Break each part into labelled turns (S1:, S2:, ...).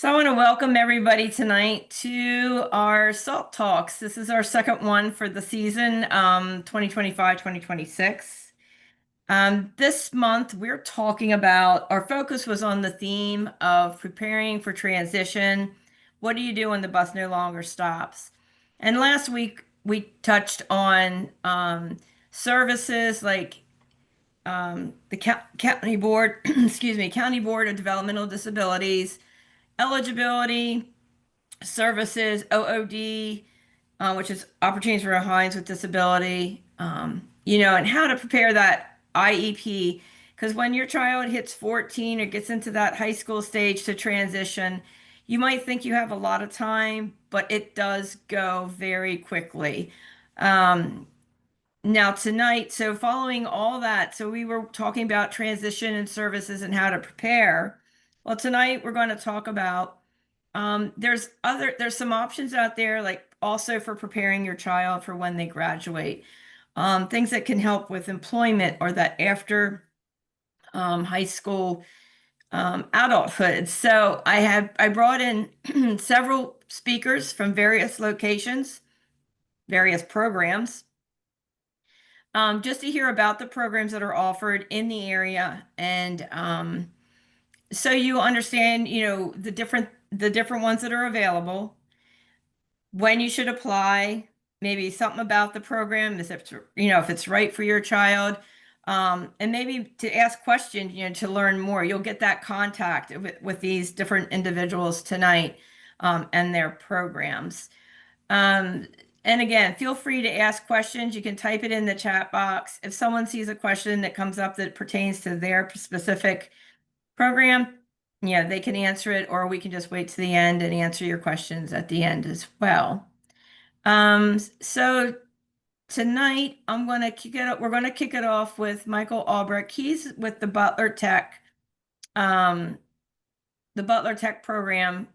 S1: So I want to welcome everybody tonight to our SALT Talks. This is our second one for the season, 2025-2026. This month, we're talking about, our focus was on the theme of preparing for transition. What do you do when the bus no longer stops? And last week, we touched on services like the county board, excuse me, County Board of Developmental Disabilities, eligibility, services, OOD, which is opportunities for Hines with disability, and how to prepare that IEP. Because when your child hits 14 or gets into that high school stage to transition, you might think you have a lot of time, but it does go very quickly. Um, Now, tonight, so following all that, so we were talking about transition and services and how to prepare. Well, tonight we're going to talk about there's some options out there, like also for preparing your child for when they graduate. Things that can help with employment or that after high school adulthood. So I brought in several speakers from various locations, various programs, just to hear about the programs that are offered in the area, and so you understand, the different ones that are available, when you should apply, maybe something about the program, as if it's right for your child, and maybe to ask questions, to learn more. You'll get that contact with these different individuals tonight, and their programs. Um, and again, feel free to ask questions. You can type it in the chat box. If someone sees a question that comes up that pertains to their specific program, yeah, they can answer it, or we can just wait to the end and answer your questions at the end as well. So tonight we're going to kick it off with Michael Albrecht. He's with um, the Butler Tech program,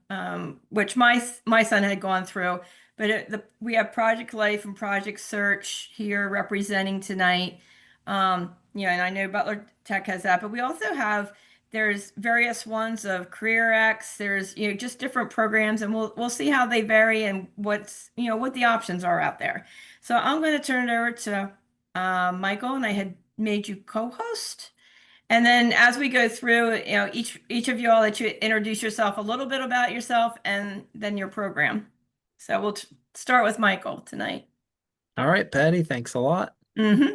S1: which my son had gone through. But we have Project Life and Project Search here representing tonight. And I know Butler Tech has that, but we also there's various ones of Career X. There's just different programs, and we'll see how they vary and what the options are out there. So I'm going to turn it over to Michael, and I had made you co-host. And then as we go through, each of you, I'll let you introduce yourself, a little bit about yourself, and then your program. So we'll start with Michael tonight.
S2: All right, Patty, thanks a lot.
S1: Mm-hmm.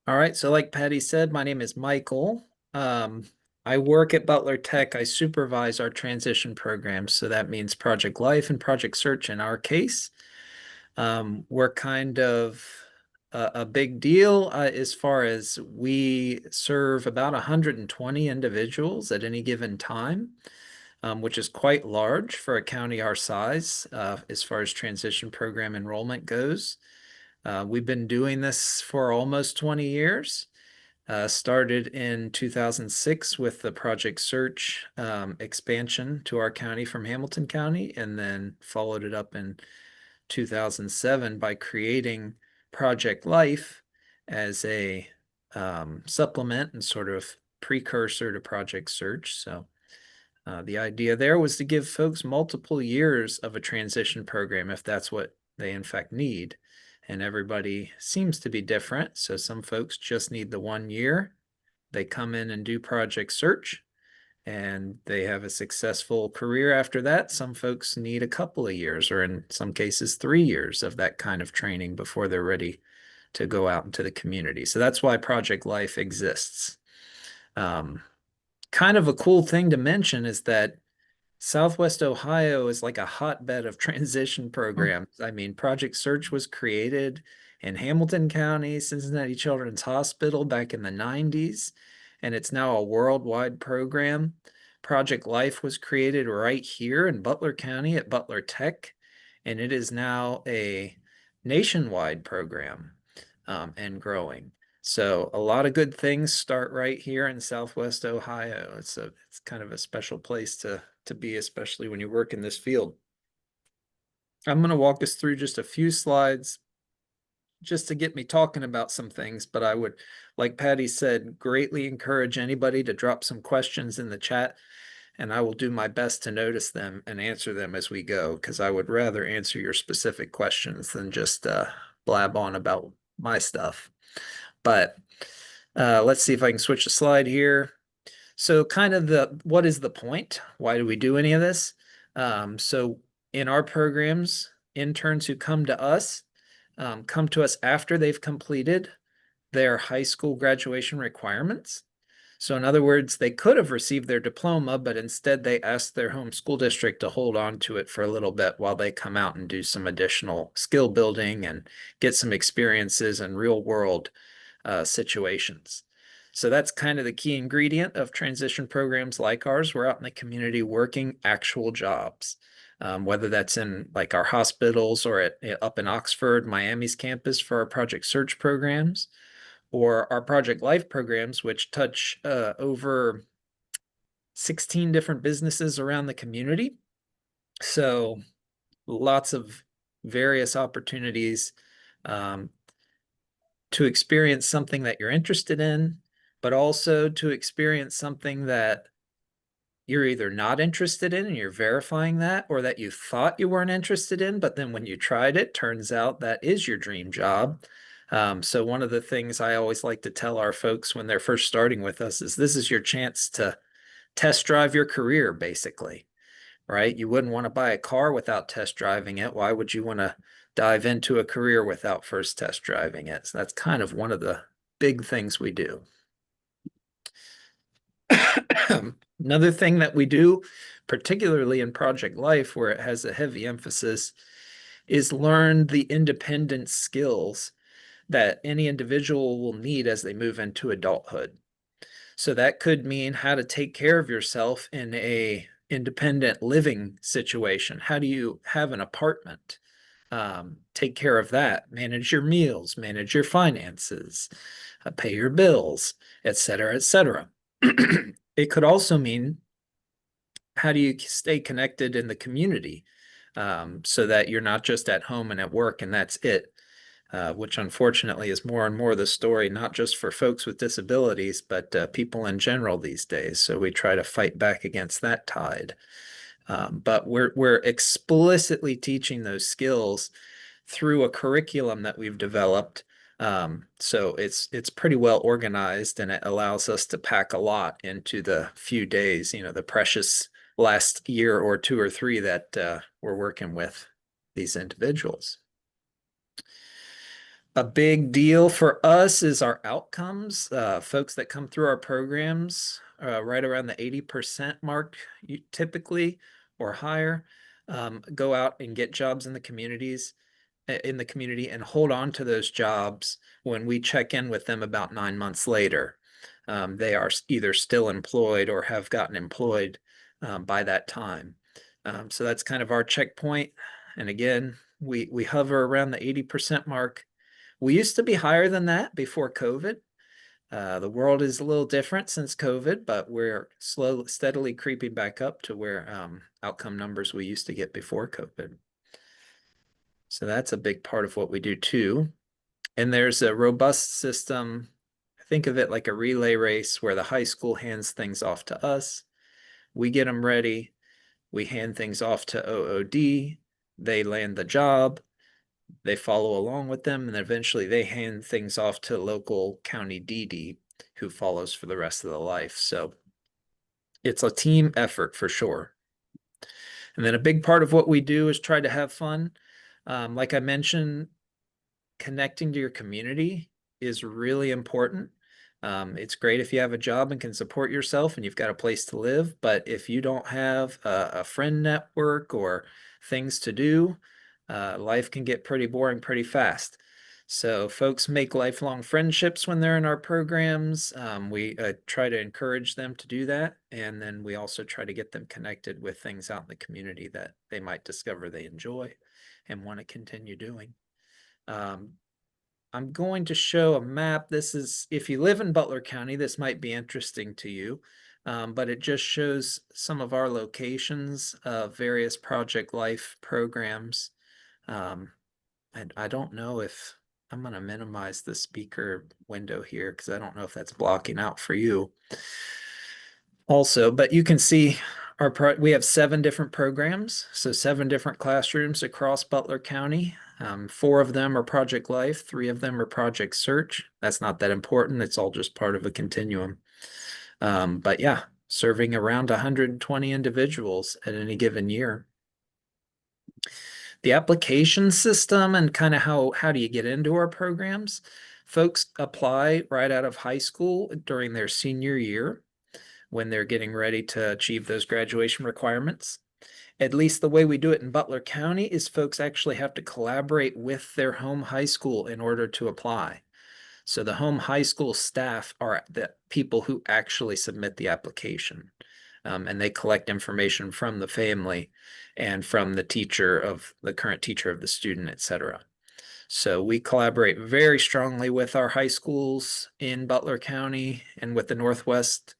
S2: All right, so like Patty said, my name is Michael. I work at Butler Tech. I supervise our transition programs. So that means Project Life and Project Search in our case. We're kind of a big deal as far as we serve about 120 individuals at any given time, which is quite large for a county our size as far as transition program enrollment goes. We've been doing this for almost 20 years. Started in 2006 with the Project Search expansion to our county from Hamilton County, and then followed it up in 2007 by creating Project Life as a supplement and sort of precursor to Project Search. So the idea there was to give folks multiple years of a transition program if that's what they in fact need. And everybody seems to be different. So some folks just need the 1 year. They come in and do Project Search and they have a successful career after that. Some folks need a couple of years, or in some cases, 3 years of that kind of training before they're ready to go out into the community. So that's why Project Life exists. Kind of a cool thing to mention is that Southwest Ohio is like a hotbed of transition programs. I mean, Project Search was created in Hamilton County, Cincinnati Children's Hospital back in the 90s, and it's now a worldwide program. Project Life was created right here in Butler County at Butler Tech, and it is now a nationwide program and growing. So a lot of good things start right here in Southwest Ohio. It's kind of a special place to be, especially when you work in this field. I'm going to walk us through just a few slides just to get me talking about some things, but I would, like Patty said, greatly encourage anybody to drop some questions in the chat and I will do my best to notice them and answer them as we go, because I would rather answer your specific questions than just blab on about my stuff. But let's see if I can switch the slide here. So kind of what is the point? Why do we do any of this? So in our programs, interns who come to us after they've completed their high school graduation requirements. So in other words, they could have received their diploma, but instead they asked their home school district to hold on to it for a little bit while they come out and do some additional skill building and get some experiences in real world situations. So that's kind of the key ingredient of transition programs like ours. We're out in the community working actual jobs, whether that's in like our hospitals or up in Oxford, Miami's campus for our Project Search programs, or our Project Life programs, which touch over 16 different businesses around the community. So lots of various opportunities um, to experience something that you're interested in, but also to experience something that you're either not interested in and you're verifying that, or that you thought you weren't interested in, but then when you tried it, turns out that is your dream job. So one of the things I always like to tell our folks when they're first starting with us is this is your chance to test drive your career, basically, right? You wouldn't want to buy a car without test driving it. Why would you want to dive into a career without first test driving it? So that's kind of one of the big things we do. Another thing that we do, particularly in Project Life, where it has a heavy emphasis, is learn the independent skills that any individual will need as they move into adulthood. So that could mean how to take care of yourself in a independent living situation. How do you have an apartment? Take care of that, manage your meals, manage your finances, pay your bills, et cetera, et cetera. It could also mean how do you stay connected in the community so that you're not just at home and at work and that's it, which unfortunately is more and more the story, not just for folks with disabilities, but people in general these days. So we try to fight back against that tide. But we're explicitly teaching those skills through a curriculum that we've developed. So it's pretty well organized and it allows us to pack a lot into the few days, the precious last year or two or three that we're working with these individuals. A big deal for us is our outcomes. Folks that come through our programs, right around the 80% mark, typically or higher, go out and get jobs in the community and hold on to those jobs when we check in with them about 9 months later. They are either still employed or have gotten employed by that time. So that's kind of our checkpoint. And again, we hover around the 80% mark. We used to be higher than that before COVID. The world is a little different since COVID, but we're steadily creeping back up to where outcome numbers we used to get before COVID. So that's a big part of what we do too. And there's a robust system. Think of it like a relay race where the high school hands things off to us. We get them ready. We hand things off to OOD. They land the job. They follow along with them, and eventually they hand things off to local county DD who follows for the rest of the life. So it's a team effort for sure. And then a big part of what we do is try to have fun. Like I mentioned, connecting to your community is really important. It's great if you have a job and can support yourself and you've got a place to live, but if you don't have a friend network or things to do, life can get pretty boring pretty fast. So folks make lifelong friendships when they're in our programs. We try to encourage them to do that. And then we also try to get them connected with things out in the community that they might discover they enjoy and want to continue doing. I'm going to show a map. This is, if you live in Butler County, this might be interesting to you, but it just shows some of our locations of various Project Life programs. And I don't know if I'm going to minimize the speaker window here because I don't know if that's blocking out for you also, but you can see We have 7 different programs, so 7 different classrooms across Butler County. 4 of them are Project Life, 3 of them are Project Search. That's not that important. It's all just part of a continuum. But yeah, serving around 120 individuals at any given year. The application system and kind of how do you get into our programs? Folks apply right out of high school during their senior year when they're getting ready to achieve those graduation requirements. At least the way we do it in Butler County is folks actually have to collaborate with their home high school in order to apply. So the home high school staff are the people who actually submit the application. And they collect information from the family and from the teacher of the current teacher of the student, et cetera. So we collaborate very strongly with our high schools in Butler County and with the Northwest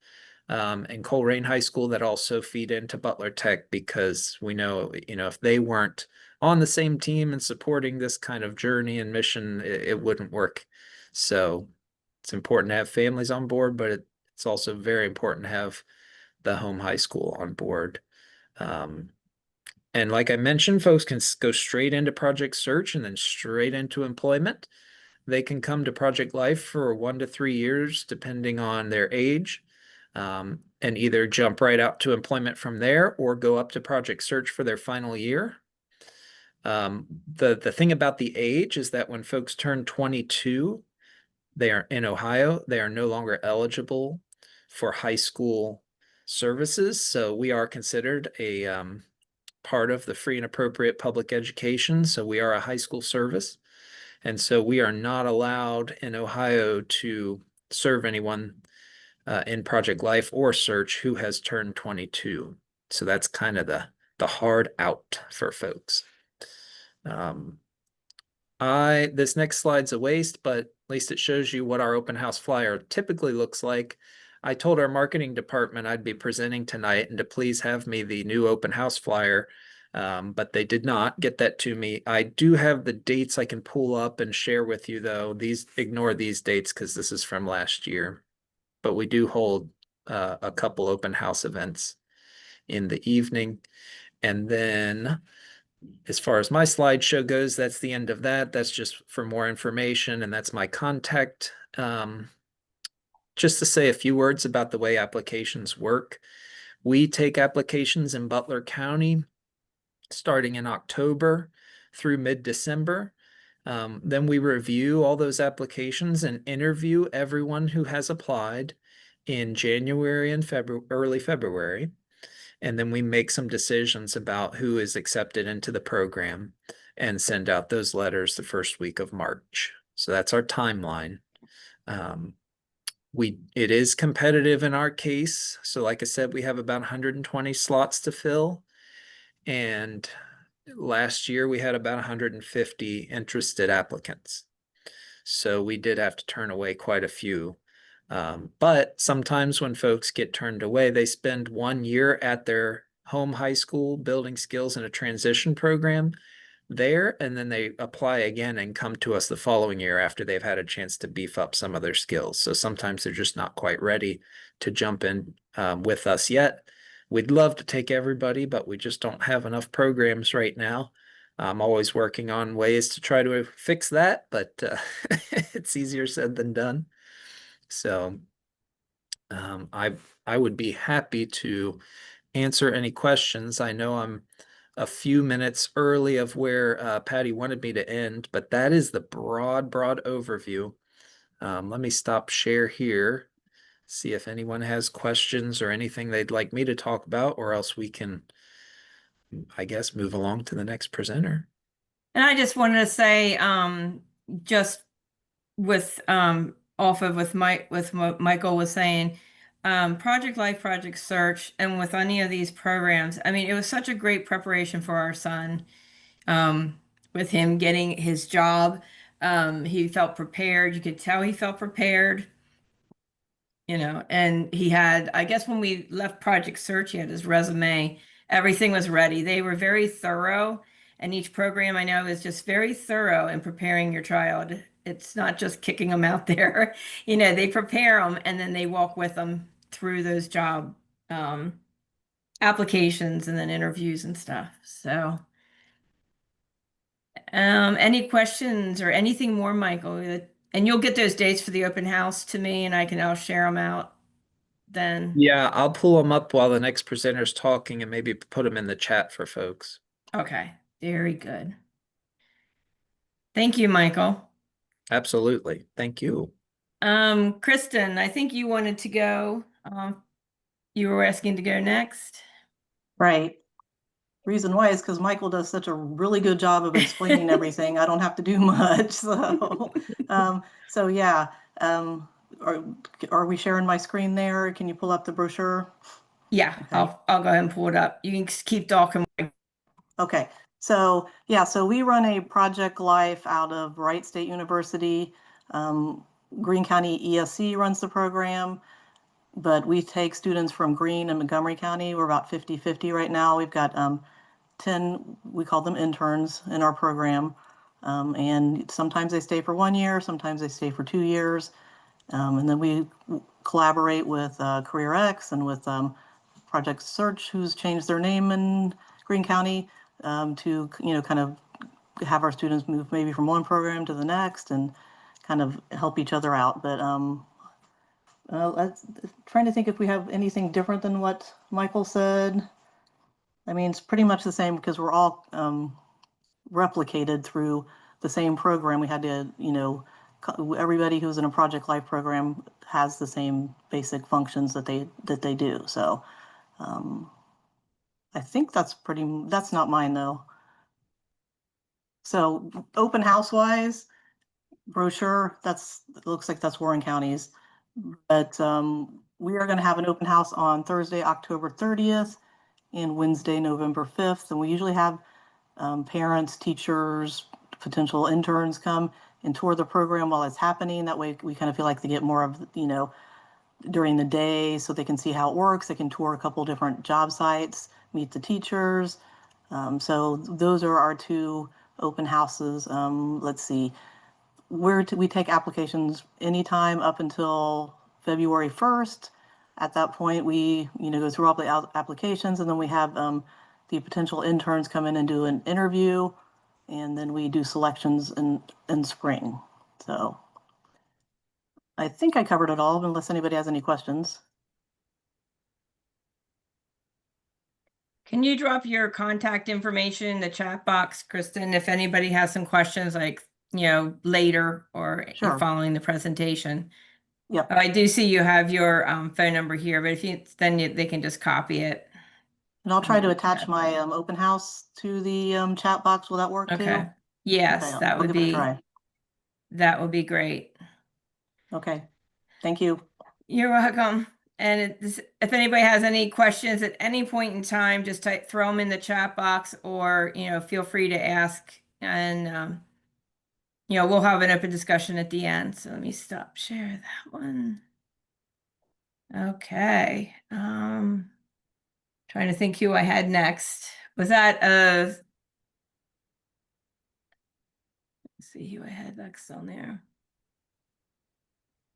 S2: and Coleraine High School that also feed into Butler Tech because we know, if they weren't on the same team and supporting this kind of journey and mission, it wouldn't work. So it's important to have families on board, but it's also very important to have the home high school on board. Um, and like I mentioned, folks can go straight into Project Search and then straight into employment. They can come to Project Life for 1 to 3 years, depending on their age, and either jump right out to employment from there or go up to Project Search for their final year. The thing about the age is that when folks turn 22, they are in Ohio, they are no longer eligible for high school services. So we are considered a part of the free and appropriate public education. So we are a high school service. And so we are not allowed in Ohio to serve anyone in Project Life or Search who has turned 22. So that's kind of the hard out for folks. This next slide's a waste, but at least it shows you what our open house flyer typically looks like. I told our marketing department I'd be presenting tonight and to please have me the new open house flyer, but they did not get that to me. I do have the dates I can pull up and share with you, though. Ignore these dates because this is from last year, but we do hold a couple open house events in the evening. And then as far as my slideshow goes, that's the end of that. That's just for more information, and that's my contact. Just to say a few words about the way applications work. We take applications in Butler County starting in October through mid-December. Then we review all those applications and interview everyone who has applied in January and early February. And then we make some decisions about who is accepted into the program and send out those letters the first week of March. So that's our timeline. It is competitive in our case. So like I said, we have about 120 slots to fill. And last year we had about 150 interested applicants. So we did have to turn away quite a few. But sometimes when folks get turned away, they spend 1 year at their home high school building skills in a transition program there, and then they apply again and come to us the following year after they've had a chance to beef up some of their skills. So sometimes they're just not quite ready to jump in with us yet. We'd love to take everybody, but we just don't have enough programs right now. I'm always working on ways to try to fix that, but it's easier said than done. So I would be happy to answer any questions. I know I'm a few minutes early of where Patty wanted me to end, but that is the broad overview. Let me stop share here, see if anyone has questions or anything they'd like me to talk about, or else we can, I guess, move along to the next presenter.
S1: And I just wanted to say, just with off of with what Michael was saying, Project Life, Project Search, and with any of these programs, I mean, it was such a great preparation for our son. With him getting his job, he felt prepared. You could tell he felt prepared. And he had, I guess when we left Project Search, he had his resume, everything was ready. They were very thorough, and each program I know is just very thorough in preparing your child. It's not just kicking them out there. They prepare them and then they walk with them through those job um, applications and then interviews and stuff. So, any questions or anything more, Michael? And you'll get those dates for the open house to me, and I'll share them out then.
S2: Yeah, I'll pull them up while the next presenter's talking and maybe put them in the chat for folks.
S1: Okay, very good. Thank you, Michael.
S2: Absolutely. Thank you.
S1: Kristen, I think you wanted to go. You were asking to go next.
S3: Right. Reason why is because Michael does such a really good job of explaining everything. I don't have to do much. So yeah. Um, are, are we sharing my screen there? Can you pull up the brochure?
S1: Yeah,
S3: Okay.
S1: I'll go ahead and pull it up. You can keep talking.
S3: Okay. So yeah, so we run a Project Life out of Wright State University. Greene County ESC runs the program, but we take students from Greene and Montgomery County. We're about 50-50 right now. We've got 10, we call them interns in our program. And sometimes they stay for 1 year, sometimes they stay for 2 years. And then we collaborate with CareerX and with Project Search, who's changed their name in Greene County, to, kind of have our students move maybe from one program to the next and kind of help each other out. But trying to think if we have anything different than what Michael said. I mean, it's pretty much the same because we're all replicated through the same program. We had to, everybody who's in a Project Life program has the same basic functions that they do. So I think that's not mine though. So open house wise, brochure, it looks like that's Warren County's. But we are going to have an open house on Thursday, October 30th and Wednesday, November 5th. And we usually have parents, teachers, potential interns come and tour the program while it's happening. That way we kind of feel like they get more of, during the day so they can see how it works. They can tour a couple different job sites, meet the teachers. So those are our two open houses. Let's see, we take applications anytime up until February 1st. At that point, we go through all the applications, and then we have the potential interns come in and do an interview, and then we do selections in spring. So I think I covered it all, unless anybody has any questions.
S1: Can you drop your contact information in the chat box, Kristen, if anybody has some questions, like, later or
S3: Sure.
S1: following the presentation?
S3: Yep.
S1: Oh, I do see you have your phone number here, but they can just copy it.
S3: And I'll try to attach my open house to the chat box. Will that work too?
S1: Okay. Yes,
S3: Okay,
S1: that
S3: I'll
S1: would
S3: give it a
S1: be
S3: try.
S1: that would be great.
S3: Okay, thank you.
S1: You're welcome. And if anybody has any questions at any point in time, just throw them in the chat box, or feel free to ask, and we'll have an open discussion at the end. So let me stop share that one. Okay. Trying to think who I had next. Was that let's see who I had next on there.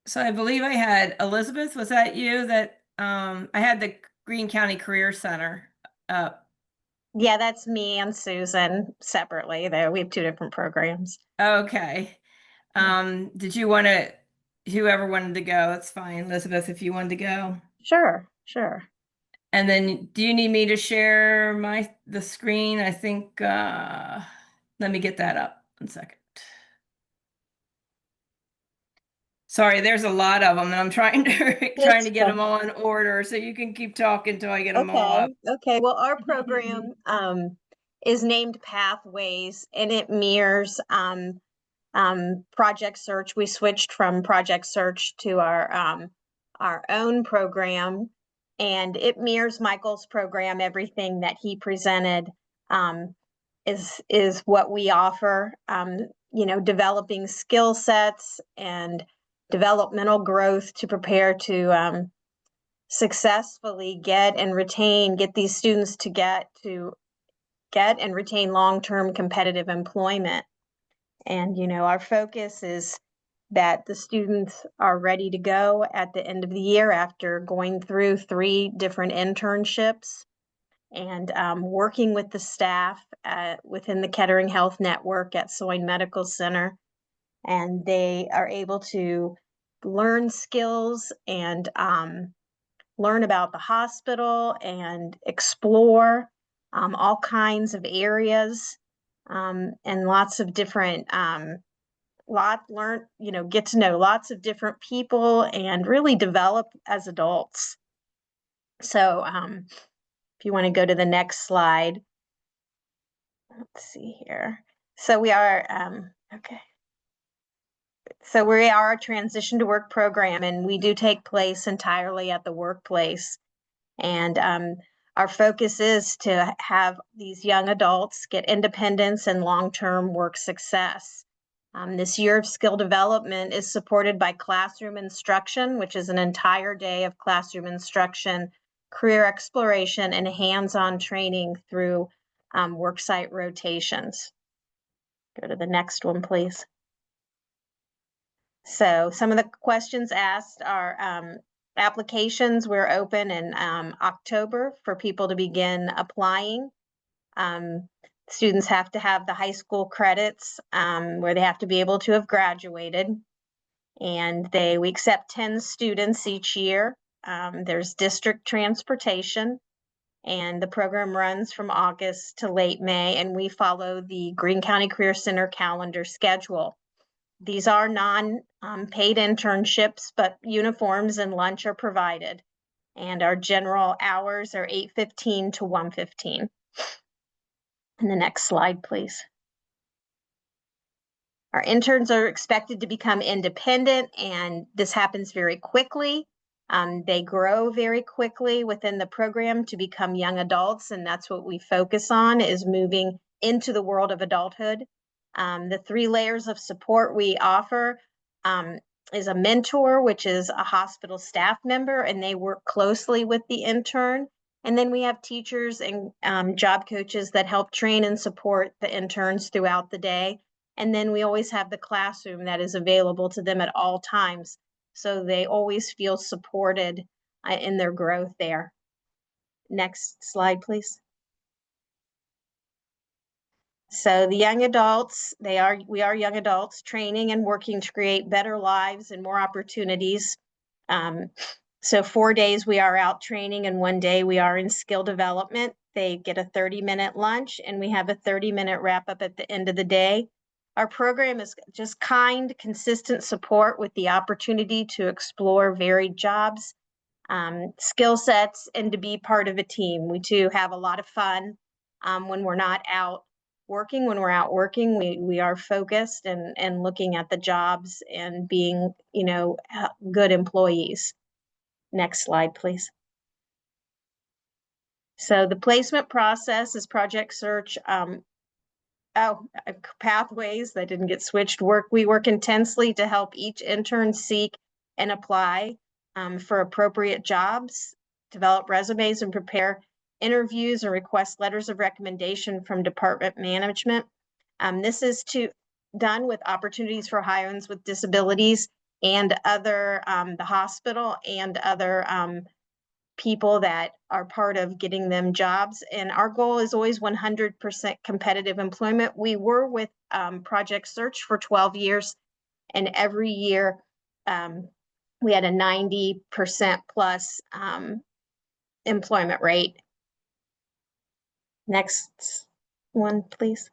S1: So I believe I had Elisabeth. Was that you that I had the Greene County Career Center up?
S4: Yeah, that's me and Susan separately, though. We have two different programs.
S1: Okay. Did you want to, whoever wanted to go, that's fine. Elizabeth, if you wanted to go.
S4: Sure, sure.
S1: And then do you need me to share the screen? I think let me get that up 1 second. Sorry, there's a lot of them, and I'm trying to get them all in order, so you can keep talking until I get them all up.
S4: Okay. Well, our program is named Pathways, and it mirrors Project Search. We switched from Project Search to our own program, and it mirrors Michael's program. Everything that he presented is what we offer. Developing skill sets and developmental growth to prepare to successfully get these students to get and retain long-term competitive employment. And our focus is that the students are ready to go at the end of the year after going through 3 different internships. and working with the staff within the Kettering Health Network at Soin Medical Center. And they are able to learn skills and learn about the hospital and explore all kinds of areas and lots of different get to know lots of different people and really develop as adults. So if you want to go to the next slide, let's see here. So we are okay. So we are a transition to work program, and we do take place entirely at the workplace. And our focus is to have these young adults get independence and long-term work success. This year of skill development is supported by classroom instruction, which is an entire day of classroom instruction, career exploration, and hands-on training through worksite rotations. Go to the next one, please. So some of the questions asked are applications. We're open in October for people to begin applying. Students have to have the high school credits where they have to be able to have graduated. And we accept 10 students each year. There's district transportation, and the program runs from August to late May, and we follow the Greene County Career Center calendar schedule. These are non-paid internships, but uniforms and lunch are provided. And our general hours are 8:15 to 1:15. And the next slide, please. Our interns are expected to become independent, and this happens very quickly. They grow very quickly within the program to become young adults, and that's what we focus on, is moving into the world of adulthood. The 3 layers of support we offer is a mentor, which is a hospital staff member, and they work closely with the intern. And then we have teachers and job coaches that help train and support the interns throughout the day. And then we always have the classroom that is available to them at all times, so they always feel supported in their growth there. Next slide, please. So the young adults, we are young adults training and working to create better lives and more opportunities. So 4 days we are out training, and 1 day we are in skill development. They get a 30-minute lunch, and we have a 30-minute wrap up at the end of the day. Our program is just kind, consistent support with the opportunity to explore varied jobs, skill sets, and to be part of a team. We too have a lot of fun when we're not out working. When we're out working, we are focused and looking at the jobs and being, good employees. Next slide, please. So the placement process is project search. Pathways that didn't get switched. We work intensely to help each intern seek and apply for appropriate jobs, develop resumes, and prepare interviews and request letters of recommendation from department management. This is done with opportunities for hirings with disabilities and other the hospital and other people that are part of getting them jobs. And our goal is always 100% competitive employment. We were with Project Search for 12 years, and every year we had a 90% plus employment rate. Next one, please.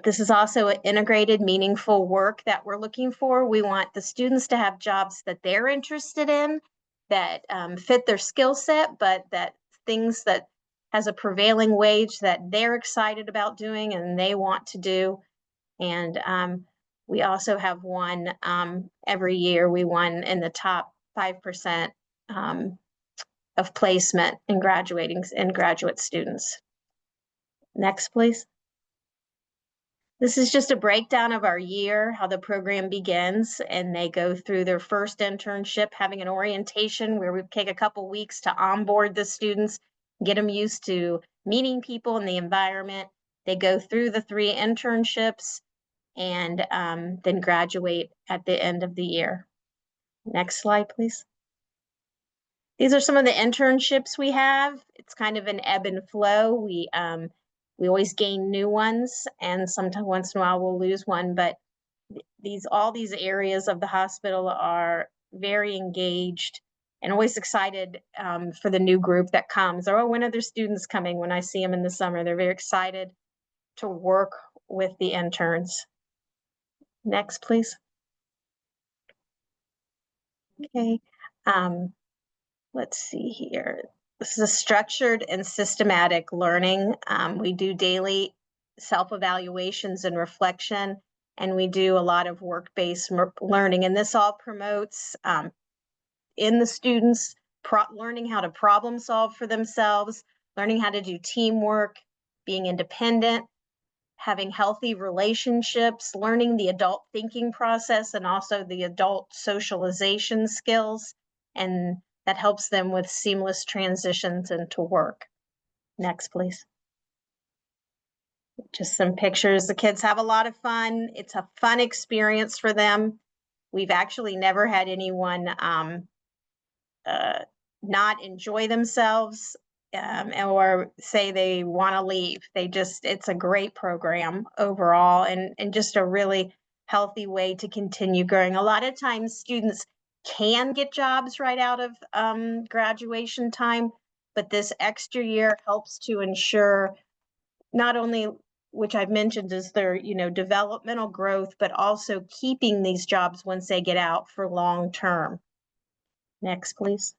S4: This is also an integrated, meaningful work that we're looking for. We want the students to have jobs that they're interested in, that fit their skill set, but that things that has a prevailing wage that they're excited about doing and they want to do. And we also have won every year. We won in the top 5% of placement in graduate students. Next, please. This is just a breakdown of our year, how the program begins, and they go through their first internship, having an orientation where we take a couple weeks to onboard the students, get them used to meeting people in the environment. They go through the 3 internships and then graduate at the end of the year. Next slide, please. These are some of the internships we have. It's kind of an ebb and flow. We always gain new ones, and sometimes once in a while we'll lose one. But all these areas of the hospital are very engaged and always excited for the new group that comes. Or, oh, when are their students coming? When I see them in the summer, they're very excited to work with the interns. Next, please. Okay. Let's see here. This is a structured and systematic learning. We do daily self-evaluations and reflection, and we do a lot of work-based learning. And this all promotes in the students learning how to problem solve for themselves, learning how to do teamwork, being independent, having healthy relationships, learning the adult thinking process, and also the adult socialization skills. And that helps them with seamless transitions into work. Next, please. Just some pictures. The kids have a lot of fun. It's a fun experience for them. We've actually never had anyone not enjoy themselves or say they want to leave. It's a great program overall, and just a really healthy way to continue growing. A lot of times students can get jobs right out of graduation time, but this extra year helps to ensure not only, which I've mentioned, is their developmental growth, but also keeping these jobs once they get out for long term. Next, please.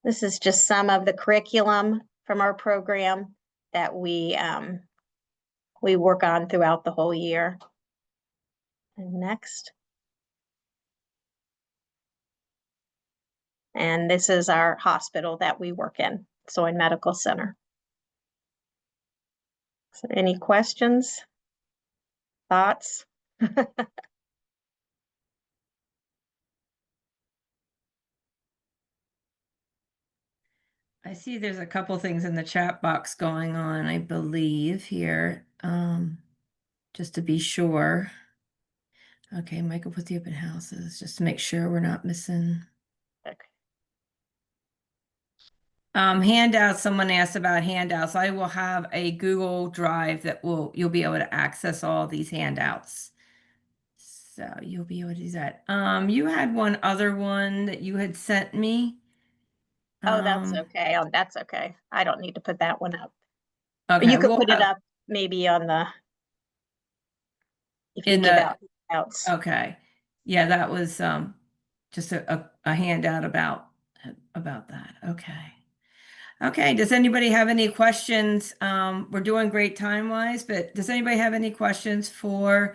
S4: This is just some of the curriculum from our program that we work on throughout the whole year. And next. And this is our hospital that we work in, Soy Medical Center. So any questions, thoughts?
S1: I see there's a couple things in the chat box going on, I believe, here, just to be sure. Okay, Michael put the open houses, just to make sure we're not missing.
S4: Okay.
S1: Handouts, someone asked about handouts. I will have a Google Drive that you'll be able to access all these handouts. So you'll be able to do that. You had one other one that you had sent me.
S4: Oh, that's okay. Oh, that's okay. I don't need to put that one up.
S1: Okay,
S4: but you could put it up maybe on the, if you give out handouts.
S1: Okay. Yeah, that was just a handout about that. Okay. Okay, does anybody have any questions? We're doing great time-wise, but does anybody have any questions for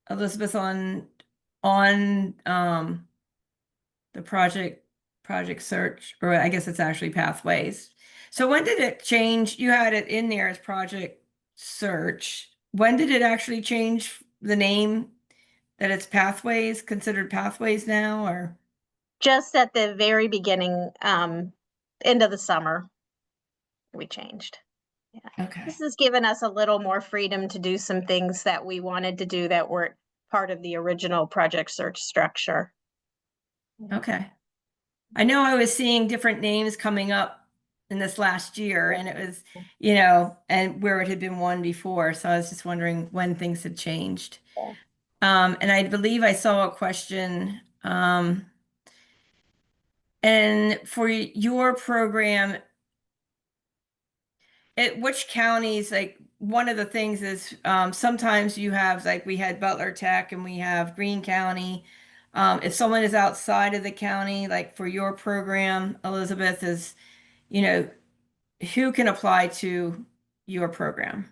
S1: Elisabeth on the project search, or I guess it's actually pathways. So when did it change? You had it in there as project search. When did it actually change the name that it's pathways, considered pathways now, or?
S4: Just at the very beginning, end of the summer, we changed. Yeah.
S1: Okay.
S4: This has given us a little more freedom to do some things that we wanted to do that weren't part of the original project search structure.
S1: Okay. I know I was seeing different names coming up in this last year, and it was, and where it had been one before. So I was just wondering when things had changed. And I believe I saw a question, and for your program, which counties, like one of the things is sometimes you have, like we had Butler Tech and we have Greene County. If someone is outside of the county, like for your program, Elisabeth, is, who can apply to your program?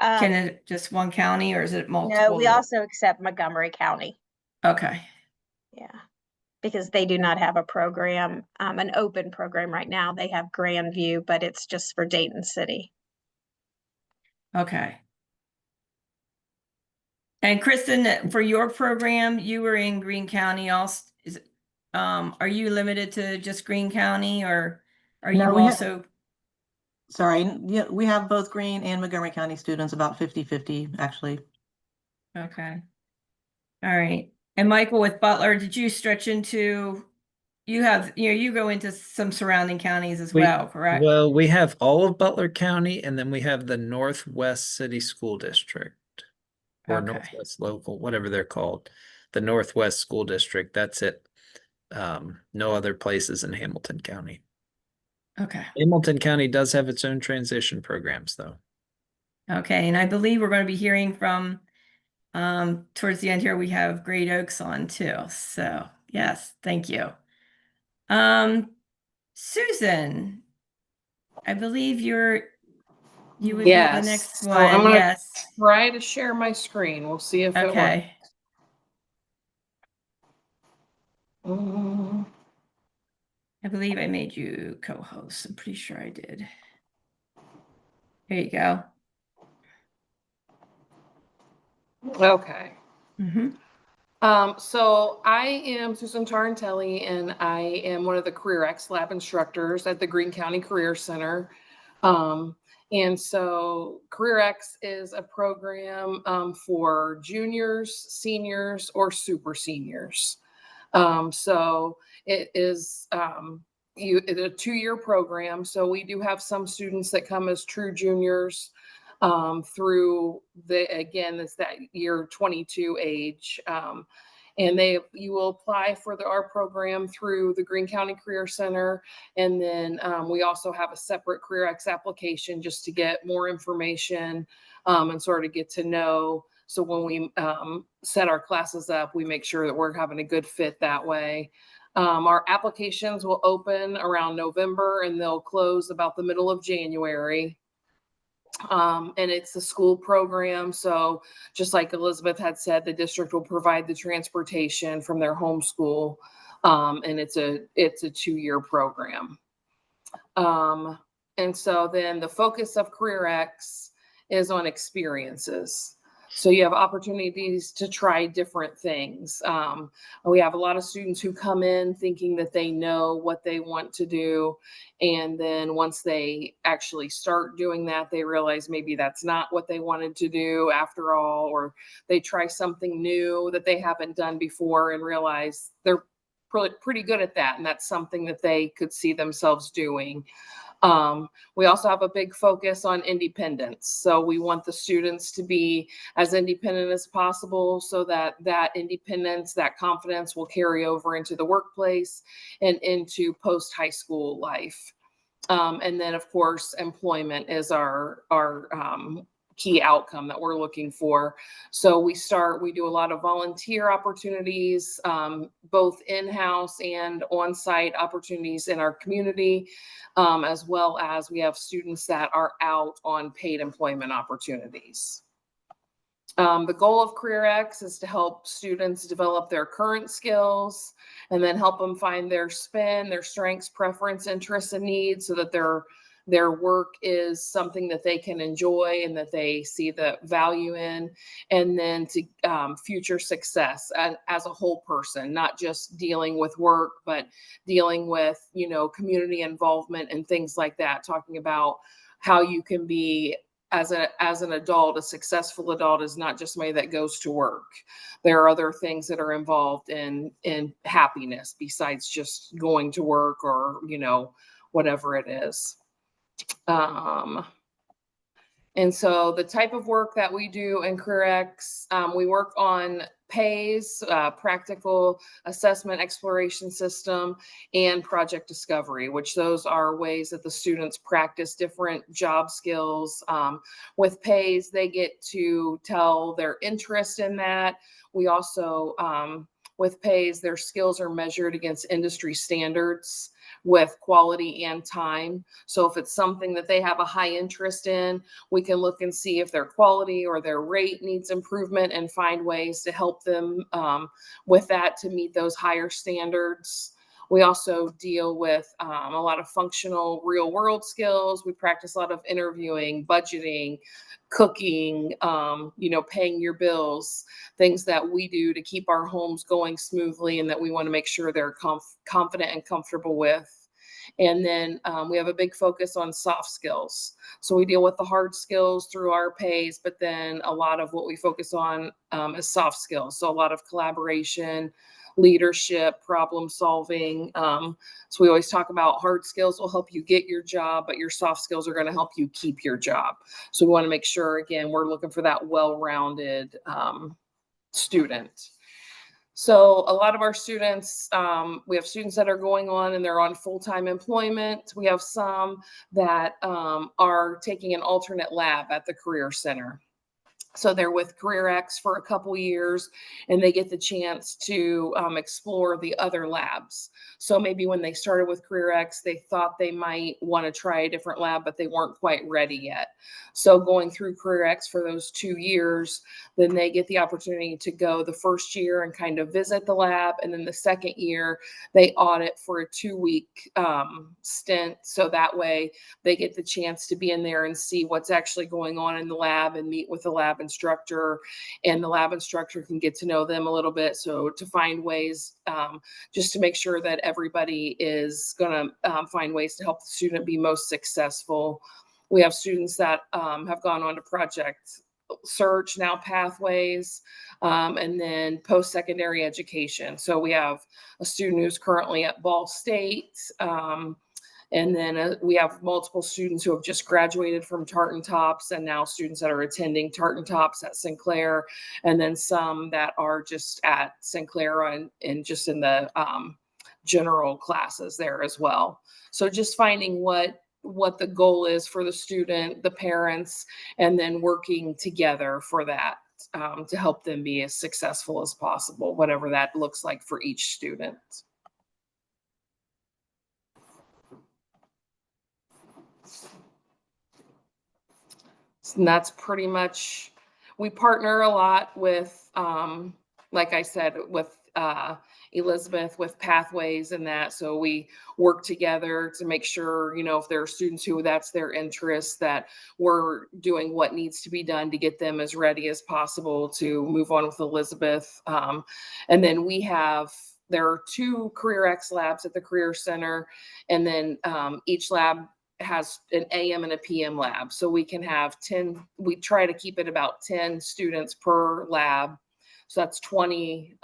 S1: Can it just one county, or is it multiple?
S4: No, we also accept Montgomery County.
S1: Okay.
S4: Yeah, because they do not have a program, an open program right now. They have Grandview, but it's just for Dayton City.
S1: Okay. And Kristen, for your program, you were in Greene County also. Are you limited to just Greene County, or are you also?
S3: Sorry, yeah, we have both Greene and Montgomery County students, about 50-50 actually.
S1: Okay. All right. And Michael, with Butler, did you stretch into, you go into some surrounding counties as well, correct?
S2: Well, we have all of Butler County, and then we have the Northwest City School District, or
S1: Okay.
S2: Northwest Local, whatever they're called. The Northwest School District, that's it. No other places in Hamilton County.
S1: Okay.
S2: Hamilton County does have its own transition programs, though.
S1: Okay. And I believe we're going to be hearing from, towards the end here, we have Great Oaks on too. So yes, thank you. Susan, I believe you would be the
S5: Yes.
S1: next
S5: So I'm
S1: one.
S5: gonna
S1: Yes.
S5: try to share my screen. We'll see if it works.
S1: Okay.
S5: Mm,
S1: I believe I made you co-host. I'm pretty sure I did. There you go.
S5: Okay.
S1: Mm-hmm.
S5: So I am Susan Tarantelli, and I am one of the Career X Lab instructors at the Greene County Career Center. And so Career X is a program for juniors, seniors, or super seniors. So it is it's a 2-year program. So we do have some students that come as true juniors through it's that year 22 age. And you will apply for our program through the Greene County Career Center. And then we also have a separate Career X application just to get more information and sort of get to know. So when we set our classes up, we make sure that we're having a good fit that way. Our applications will open around November and they'll close about the middle of January. And it's a school program. So just like Elisabeth had said, the district will provide the transportation from their home school. And it's a 2-year program. And so then the focus of Career X is on experiences. So you have opportunities to try different things. We have a lot of students who come in thinking that they know what they want to do. And then once they actually start doing that, they realize maybe that's not what they wanted to do after all, or they try something new that they haven't done before and realize they're pretty good at that. And that's something that they could see themselves doing. We also have a big focus on independence. So we want the students to be as independent as possible so that independence, that confidence will carry over into the workplace and into post-high school life. And then of course, employment is our key outcome that we're looking for. So we do a lot of volunteer opportunities, both in-house and on-site opportunities in our community, as well as we have students that are out on paid employment opportunities. The goal of Career X is to help students develop their current skills and then help them find their spin, their strengths, preference, interests, and needs so that their work is something that they can enjoy and that they see the value in, and then to future success as a whole person, not just dealing with work, but dealing with, community involvement and things like that, talking about how you can be as an adult. A successful adult is not just somebody that goes to work. There are other things that are involved in happiness besides just going to work or, whatever it is. And so the type of work that we do in Career X, we work on PAYS, practical assessment exploration system, and project discovery, which those are ways that the students practice different job skills. With PAYS, they get to tell their interest in that. We also, with PAYS, their skills are measured against industry standards with quality and time. So if it's something that they have a high interest in, we can look and see if their quality or their rate needs improvement and find ways to help them with that to meet those higher standards. We also deal with a lot of functional real world skills. We practice a lot of interviewing, budgeting, cooking, paying your bills, things that we do to keep our homes going smoothly and that we want to make sure they're confident and comfortable with. And then we have a big focus on soft skills. So we deal with the hard skills through our pays, but then a lot of what we focus on is soft skills. So a lot of collaboration, leadership, problem solving. So we always talk about hard skills will help you get your job, but your soft skills are going to help you keep your job. So we want to make sure, again, we're looking for that well-rounded student. So a lot of our students, we have students that are going on and they're on full-time employment. We have some that are taking an alternate lab at the Career Center. So they're with CareerX for a couple years and they get the chance to explore the other labs. So maybe when they started with CareerX, they thought they might want to try a different lab, but they weren't quite ready yet. So going through CareerX for those 2 years, then they get the opportunity to go the first year and kind of visit the lab. And then the second year, they audit for a 2-week stint. So that way they get the chance to be in there and see what's actually going on in the lab and meet with the lab instructor, and the lab instructor can get to know them a little bit. So to find ways just to make sure that everybody is going to find ways to help the student be most successful. We have students that have gone on to project search, now pathways, and then post-secondary education. So we have a student who's currently at Ball State. And then we have multiple students who have just graduated from Tartan Tops and now students that are attending Tartan Tops at Sinclair, and then some that are just at Sinclair and just in the general classes there as well. So just finding what the goal is for the student, the parents, and then working together for that to help them be as successful as possible, whatever that looks like for each student. And that's pretty much, we partner a lot with, like I said, with Elisabeth, with Pathways and that. So we work together to make sure, if there are students who that's their interest, that we're doing what needs to be done to get them as ready as possible to move on with Elisabeth. And then there are 2 CareerX labs at the Career Center, and then each lab has an AM and a PM lab. So we can have 10, we try to keep it about 10 students per lab. So that's 20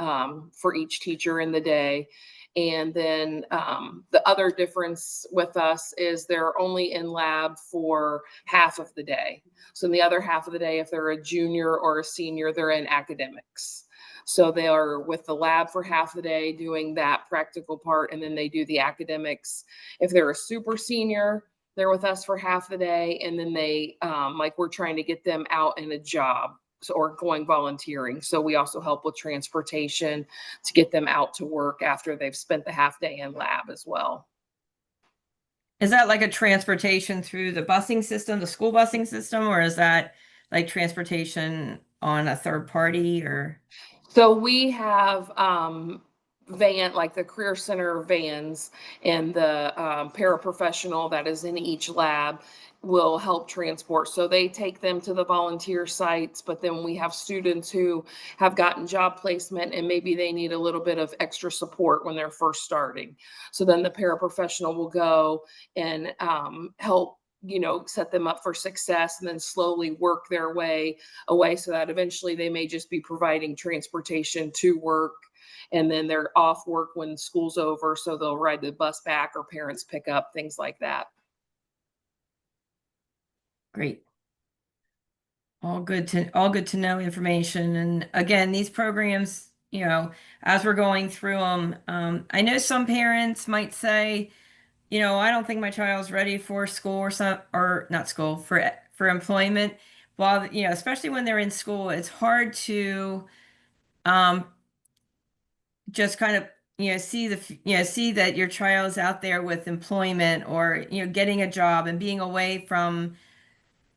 S5: for each teacher in the day. And then the other difference with us is they're only in lab for half of the day. So in the other half of the day, if they're a junior or a senior, they're in academics. So they are with the lab for half the day doing that practical part, and then they do the academics. If they're a super senior, they're with us for half the day, and then they, we're trying to get them out in a job or going volunteering. So we also help with transportation to get them out to work after they've spent the half day in lab as well.
S1: Is that like a transportation through the busing system, the school busing system, or is that like transportation on a third party or?
S5: So we have like the Career Center vans, and the paraprofessional that is in each lab will help transport. So they take them to the volunteer sites, but then we have students who have gotten job placement and maybe they need a little bit of extra support when they're first starting. So then the paraprofessional will go and help set them up for success, and then slowly work their way away so that eventually they may just be providing transportation to work, and then they're off work when school's over. So they'll ride the bus back or parents pick up, things like that.
S1: Great. All good to know information. And again, these programs, as we're going through them, I know some parents might say, I don't think my child's ready for school or not school for employment. While, especially when they're in school, it's hard to just kind of, see that your child's out there with employment or, getting a job and being away from,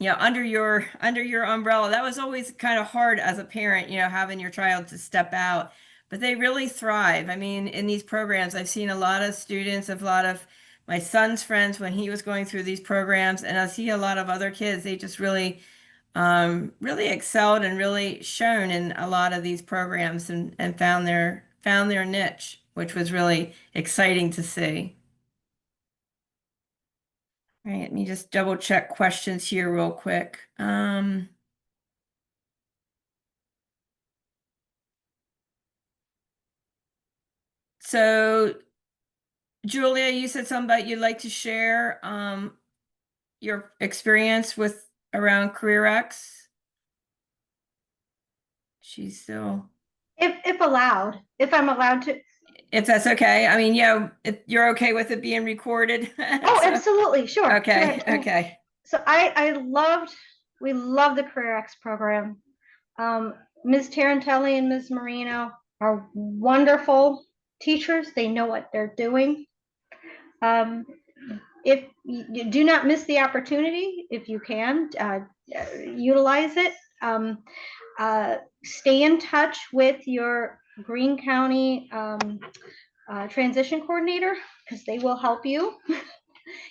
S1: under your umbrella. That was always kind of hard as a parent, having your child to step out, but they really thrive. I mean, in these programs, I've seen a lot of students, a lot of my son's friends when he was going through these programs, and I see a lot of other kids, they just really excelled and really shone in a lot of these programs and found their niche, which was really exciting to see. All right, let me just double check questions here real quick. So Julia, you said something about you'd like to share your experience with around CareerX. She's still,
S6: If allowed, if I'm allowed to.
S1: if that's okay. I mean, yeah, if you're okay with it being recorded.
S6: Oh,
S1: So-
S6: absolutely, sure.
S1: Okay,
S6: Sure.
S1: okay.
S6: So we love the CareerX program. Ms. Tarantelli and Ms. Marino are wonderful teachers. They know what they're doing. If you do not miss the opportunity, if you can, utilize it. Stay in touch with your Greene County transition coordinator, because they will help you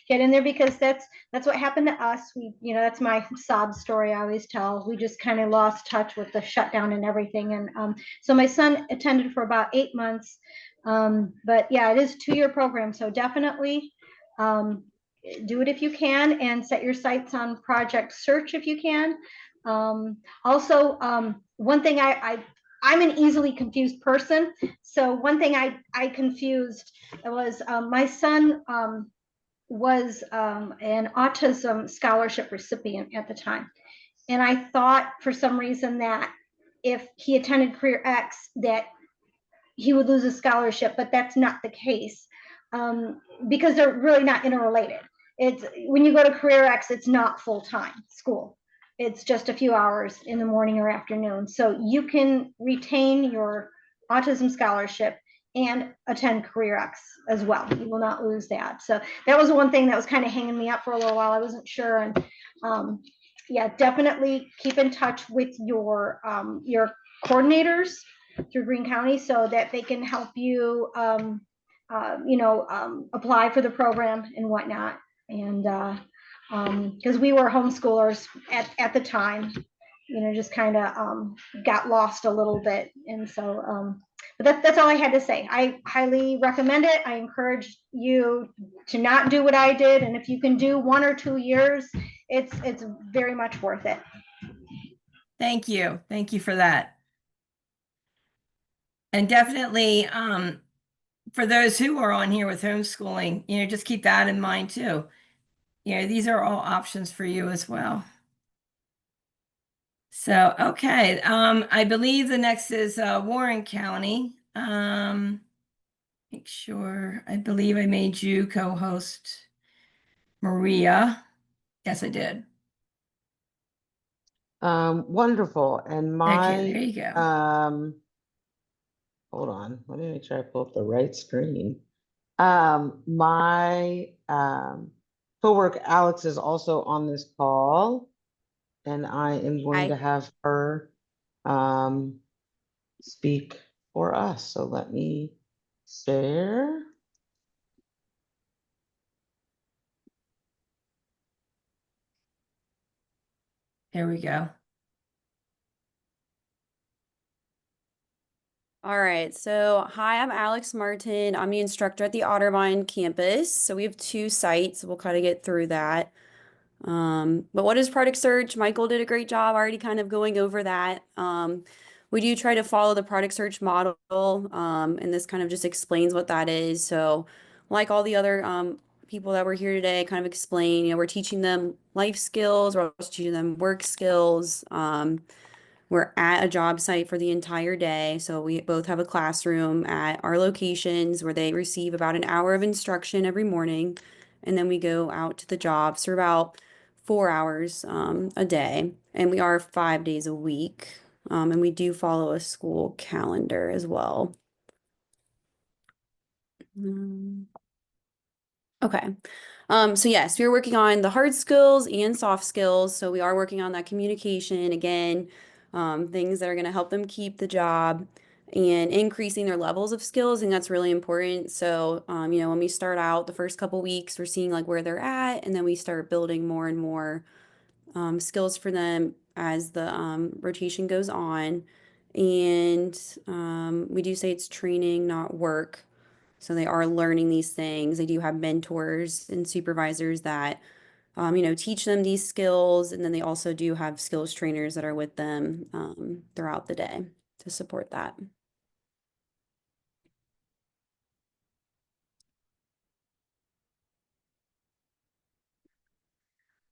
S6: get in there, because that's what happened to us. That's my sob story I always tell. We just kind of lost touch with the shutdown and everything. And so my son attended for about 8 months. But yeah, it is a 2-year program. So definitely do it if you can, and set your sights on Project Search if you can. Also, one thing I'm an easily confused person. So one thing I confused was my son was an autism scholarship recipient at the time. And I thought for some reason that if he attended CareerX that he would lose a scholarship, but that's not the case, because they're really not interrelated. It's when you go to CareerX, it's not full-time school. It's just a few hours in the morning or afternoon. So you can retain your autism scholarship and attend CareerX as well. You will not lose that. So that was one thing that was kind of hanging me up for a little while. I wasn't sure. And yeah, definitely keep in touch with your coordinators through Greene County so that they can help you, apply for the program and whatnot. And because we were homeschoolers at the time, just kind of got lost a little bit. And so, but that's all I had to say. I highly recommend it. I encourage you to not do what I did. And if you can do 1 or 2 years, it's very much worth it.
S1: Thank you. Thank you for that. And definitely, for those who are on here with homeschooling, just keep that in mind too. These are all options for you as well. So, okay. I believe the next is Warren County. Make sure, I believe I made you co-host Maria. Yes, I did.
S7: Wonderful. And
S1: Okay, there you go.
S7: Hold on, let me make sure I pull up the right screen. My coworker Alex is also on this call, and I am going to have her speak for us. So let me share.
S1: There we go.
S8: All right, so hi, I'm Alex Martin. I'm the instructor at the Otterbein campus. So we have 2 sites. We'll kind of get through that. But what is product search? Michael did a great job already kind of going over that. We do try to follow the product search model, and this kind of just explains what that is. So like all the other people that were here today kind of explain, we're teaching them life skills, we're also teaching them work skills. We're at a job site for the entire day. So we both have a classroom at our locations where they receive about an hour of instruction every morning. And then we go out to the jobs for about 4 hours a day. And we are 5 days a week. And we do follow a school calendar as well. Okay. So yes, we're working on the hard skills and soft skills. So we are working on that communication again, things that are going to help them keep the job and increasing their levels of skills. And that's really important. So, when we start out the first couple weeks, we're seeing like where they're at, and then we start building more and more skills for them as the rotation goes on. And we do say it's training, not work. So they are learning these things. They do have mentors and supervisors that teach them these skills. And then they also do have skills trainers that are with them throughout the day to support that.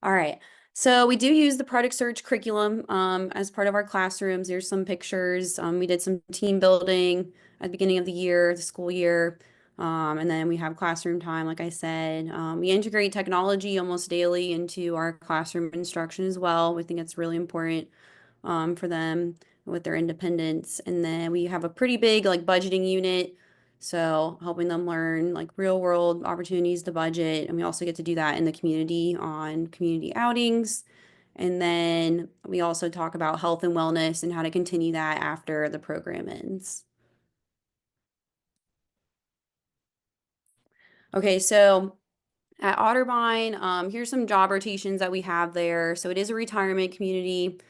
S8: All right. So we do use the product search curriculum as part of our classrooms. There's some pictures. We did some team building at the beginning of the year, the school year. And then we have classroom time, like I said. We integrate technology almost daily into our classroom instruction as well. We think it's really important for them with their independence. And then we have a pretty big like budgeting unit. So helping them learn like real world opportunities to budget. And we also get to do that in the community on community outings. And then we also talk about health and wellness and how to continue that after the program ends. Okay, so at Otterbein, here's some job rotations that we have there. So it is a retirement community.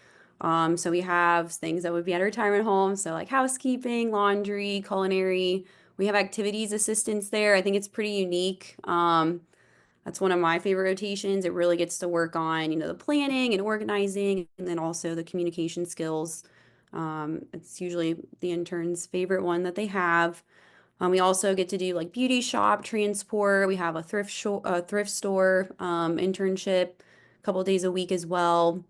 S8: So we have things that would be at a retirement home. So like housekeeping, laundry, culinary. We have activities assistants there. I think it's pretty unique. That's one of my favorite rotations. It really gets to work on, the planning and organizing, and then also the communication skills. It's usually the intern's favorite one that they have. We also get to do like beauty shop transport. We have a thrift store internship a couple of days a week as well.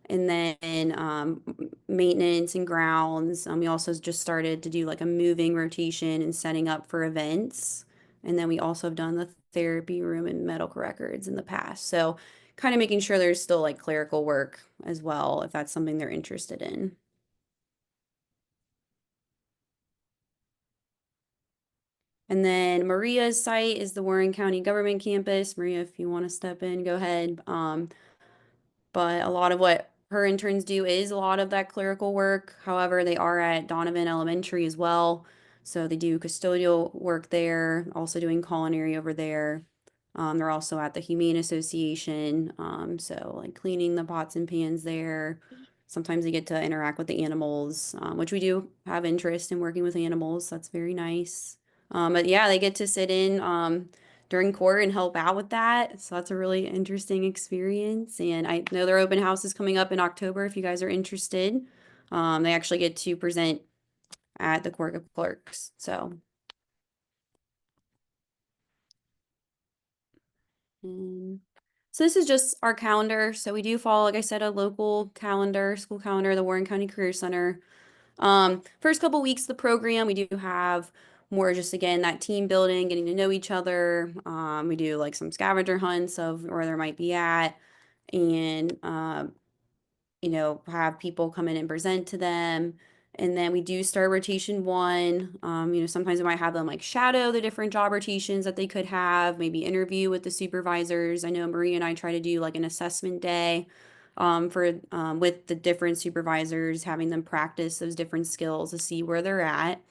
S8: And then maintenance and grounds. We also just started to do like a moving rotation and setting up for events. And then we also have done the therapy room and medical records in the past. So kind of making sure there's still like clerical work as well, if that's something they're interested in. And then Maria's site is the Warren County Government Campus. Maria, if you want to step in, go ahead. But a lot of what her interns do is a lot of that clerical work. However, they are at Donovan Elementary as well. So they do custodial work there, also doing culinary over there. They're also at the Humane Association. So like cleaning the pots and pans there. Sometimes they get to interact with the animals, which we do have interest in working with animals. That's very nice. But yeah, they get to sit in during court and help out with that. So that's a really interesting experience. And I know their open house is coming up in October if you guys are interested. They actually get to present at the Court of Clerks. So this is just our calendar. So we do follow, like I said, a local calendar, school calendar, the Warren County Career Center. First couple weeks of the program, we do have more just, again, that team building, getting to know each other. We do like some scavenger hunts of where there might be at, and, have people come in and present to them. And then we do start rotation 1. Sometimes we might have them like shadow the different job rotations that they could have, maybe interview with the supervisors. I know Maria and I try to do like an assessment day with the different supervisors, having them practice those different skills to see where they're at.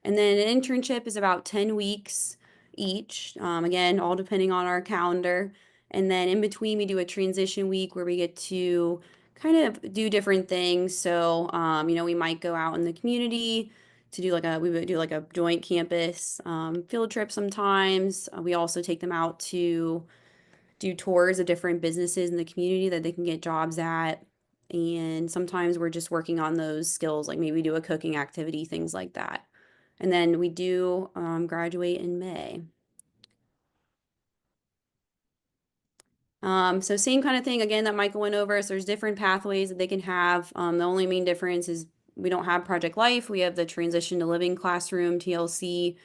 S8: And then an internship is about 10 weeks each, again, all depending on our calendar. And then in between, we do a transition week where we get to kind of do different things. So, we might go out in the community to do we would do like a joint campus field trip sometimes. We also take them out to do tours of different businesses in the community that they can get jobs at. And sometimes we're just working on those skills, like maybe do a cooking activity, things like that. And then we do graduate in May. So same kind of thing, again, that Michael went over. So there's different pathways that they can have. The only main difference is we don't have Project Life. We have the Transition to Living Classroom, TLC,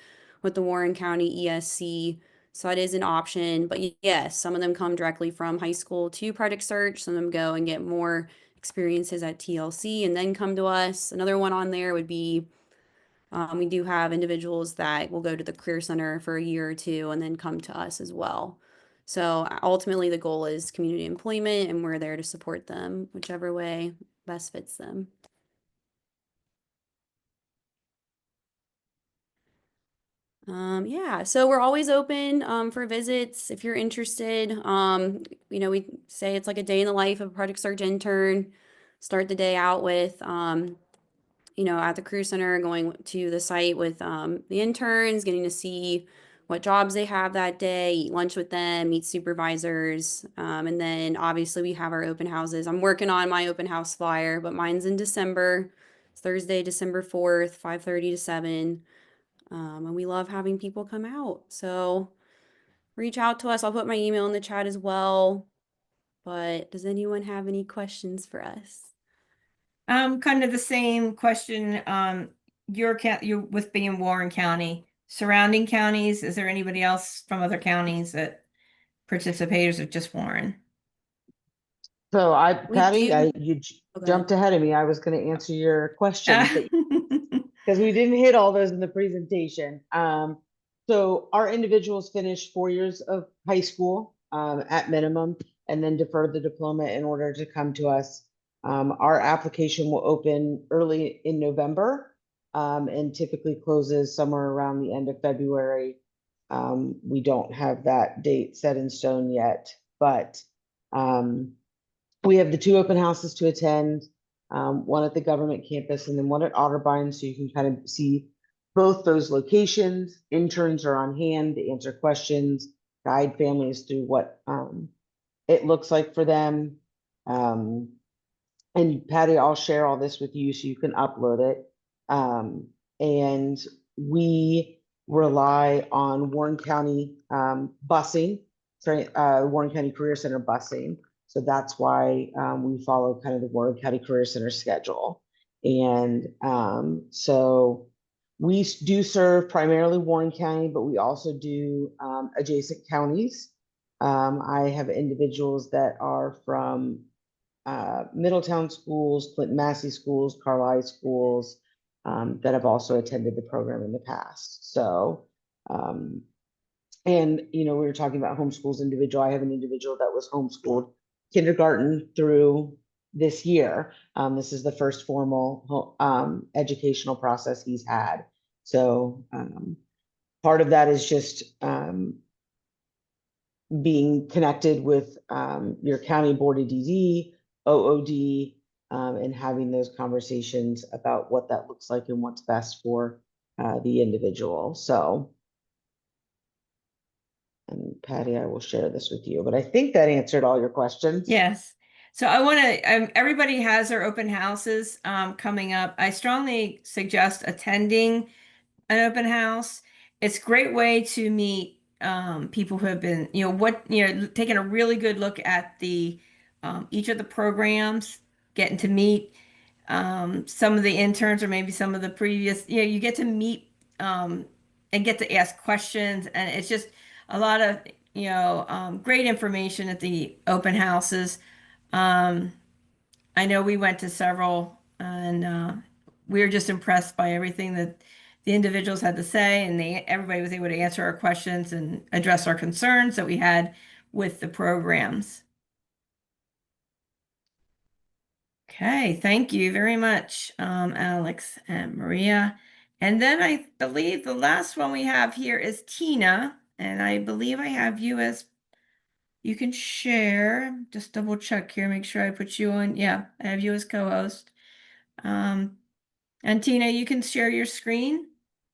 S8: with the Warren County ESC. So that is an option. But yes, some of them come directly from high school to Project Search. Some of them go and get more experiences at TLC and then come to us. Another one on there would be we do have individuals that will go to the Career Center for a year or two and then come to us as well. So ultimately, the goal is community employment, and we're there to support them whichever way best fits them. Yeah, so we're always open for visits if you're interested. We say it's like a day in the life of a Project Search intern. Start the day out with at the Career Center, going to the site with the interns, getting to see what jobs they have that day, eat lunch with them, meet supervisors. And then obviously we have our open houses. I'm working on my open house flyer, but mine's in December. It's Thursday, December 4th, 5:30 to 7. And we love having people come out. So reach out to us. I'll put my email in the chat as well. But does anyone have any questions for us?
S1: Kind of the same question. You with being Warren County, surrounding counties, is there anybody else from other counties that participators or just Warren?
S7: So
S8: We
S7: Patty,
S8: do.
S7: you
S8: Okay.
S7: jumped ahead of me. I was going to answer your questions because we didn't hit all those in the presentation. So our individuals finish 4 years of high school at minimum, and then defer the diploma in order to come to us. Our application will open early in November and typically closes somewhere around the end of February. We don't have that date set in stone yet, but we have the 2 open houses to attend, one at the government campus and then one at Otterbein, so you can kind of see both those locations. Interns are on hand to answer questions, guide families through what it looks like for them. And Patty, I'll share all this with you so you can upload it. And we rely on Warren County busing, Warren County Career Center busing. So that's why we follow kind of the Warren County Career Center schedule. And so we do serve primarily Warren County, but we also do adjacent counties. I have individuals that are from Middletown schools, Clinton Massey schools, Carlisle schools that have also attended the program in the past. So, and we were talking about homeschools individual. I have an individual that was homeschooled kindergarten through this year. This is the first formal educational process he's had. So part of that is just being connected with your county board of DD, OOD, and having those conversations about what that looks like and what's best for the individual. So, and Patty, I will share this with you, but I think that answered all your questions.
S1: Yes. So I want to, everybody has their open houses coming up. I strongly suggest attending an open house. It's a great way to meet people who have been, taking a really good look at the each of the programs, getting to meet some of the interns or maybe some of the previous, you get to meet and get to ask questions, and it's just a lot of great information at the open houses. I know we went to several, and we were just impressed by everything that the individuals had to say, and everybody was able to answer our questions and address our concerns that we had with the programs. Okay, thank you very much, Alex and Maria. And then I believe the last one we have here is Tina, and I believe I have you as, you can share, just double check here, make sure I put you on. Yeah, I have you as co-host. And Tina, you can share your screen.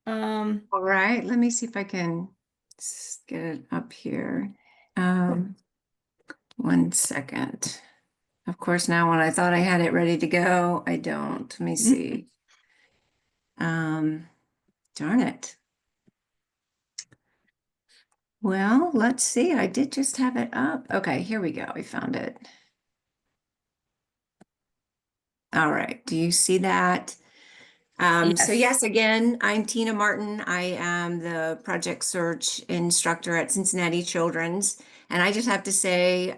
S9: All right, let me see if I can get it up here. 1 second. Of course, now when I thought I had it ready to go, I don't. Let me see. Darn it. Well, let's see. I did just have it up. Okay, here we go. We found it. All right. Do you see that? So yes, again, I'm Tina Martin. I am the project search instructor at Cincinnati Children's. And I just have to say,